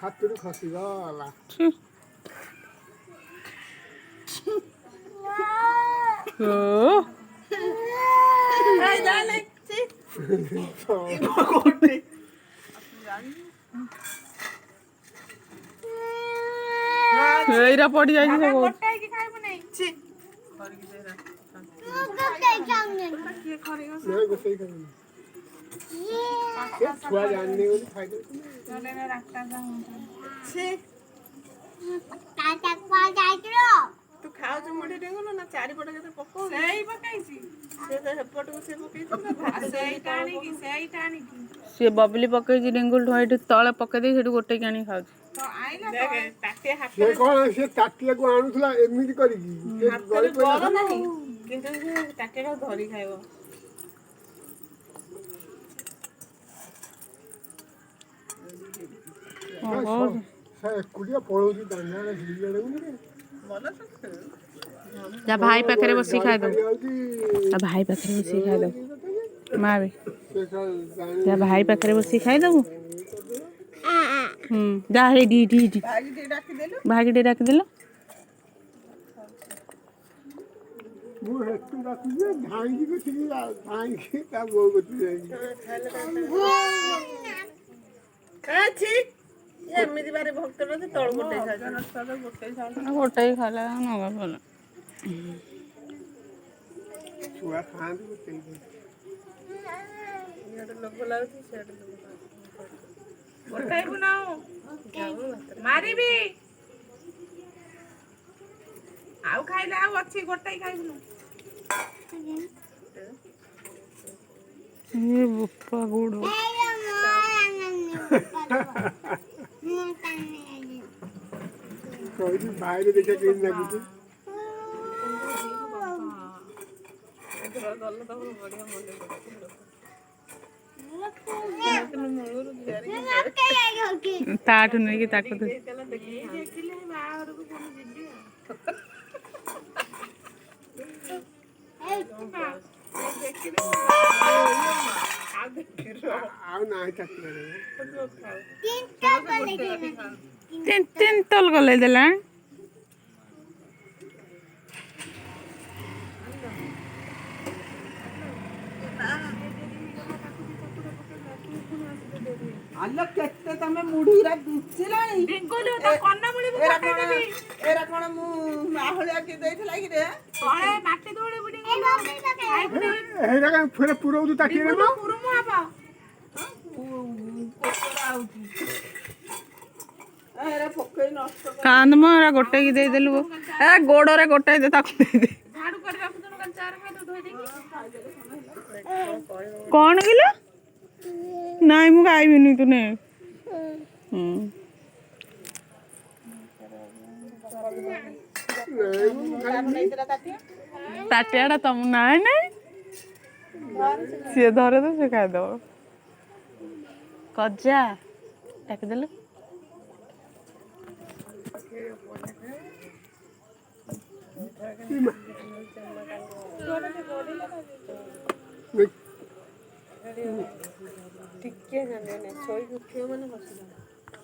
ହାତରୁ ଖସିଗଲା। ଏଇରା ପଡି ଯାଇଛି ସବୁ। ଛୁଆ ଜାଣିନି ବୋଲି ଖାଇଦେଉଛି। ତୁ ଖାଉଛୁ ମୁଢି ଡେଙ୍ଗୁଲୁ ନା ଚାରିପଟ କେତେ ପକଉ ସେଇ ପକେଇଛି ସେପଟକୁ ସେ ପକେଇଛି ସିଏ ବବଲି ପକେଇଛି ଡେଙ୍ଗୁଲ ଏଠି ତଳେ ପକେଇ ଦେଇ ସେଠୁ ଗୋଟେଇକି ଆଣିକି ଖାଉଛି। ସେ କଣ ସେ ତାଟିଆକୁ ଆଣୁଥିଲା ଏମିତି କରିକି କିନ୍ତୁ ତାଟିଆ ଧରି ଖାଇବ। ଏକୁଟିଆ ପଳଉଛି ଯା ଭାଇ ପାଖରେ ବସି ଖାଇଦବୁ। ତା ଭାଇ ପାଖରେ ବସି ଖାଇଦବୁ। ମା ବି ଯା ଭାଇ ପାଖରେ ବସି ଖାଇଦବୁ। ଯା ହେଇଠି ଭାଇକି ଟିକେ ଡାକିଦେଲୁ। ମୁଁ ହେଠୁ ଡାକୁଛି ଧାଇଁକି ବସିକି ଧାଇଁକି ତା ବୋଉ କତିକି ଯାଇଛି। ଏମିତି ବାରେ ଭକ୍ତ ତଳ ଗୋଟେଇ ଖାଇଲା ନବା ଭଲ। ଛୁଆ ଖାଆନ୍ତି ଲୋଭ ଲାଗୁଛି ସେଆଡେ ଗୋଟାଇବୁ ନା ମାରିବି ଆଉ ଖାଇଲେ ଆଉ ଅଛି ଗୋଟାଇ ଖାଇବୁନୁ। ବୋପା ଗୋଡ଼ କହିଛି ବାଇରେ ଦେଖିଆ କେମିତି ଲାଗୁଛି। ଗଲେ ତମର ବଢିଆ ମନେ ତାଠୁ ନେଇକି ତାକୁ ବାହାଘରକୁ ପୁଣି ଯିବି ଆଉ ନାହିଁ ଚାକିରି ତିନ ତଲ ଗଲେଇ ଦେଲା। ଆଲୋ କେତେ ତମେ ମୁଢିରା ଦିଚିଲାଣି ଏରା କଣ ମୁଁ ଆହୁଳିଆ କିଏ ଦେଇଥିଲା କି ରେ ଫେରେ ପୁରଉଛୁ ତାଟିଆରେ କାନ୍ଦ ମ ଏରା ଗୋଟେଇକି ଦେଇଦେଲୁ। ଏ ଗୋଡରେ ଗୋଟେଇ ଦେ ତାକୁ ଦେଇଦେ। କଣ କିଲୋ? ନାଇଁ ମୁଁ ଖାଇବିନି ତୁ ନେ। ତାଟିଆ ଟା ତମ ନାଇଁ ନାଇଁ ସିଏ ଧରେ ତ ସିଏ ଖାଇଦବ। କଜା ଡାକିଦେଲୁ। ଟିକେ ଶୋଇକି ଉଠିବ ମାନେ ବସିବ।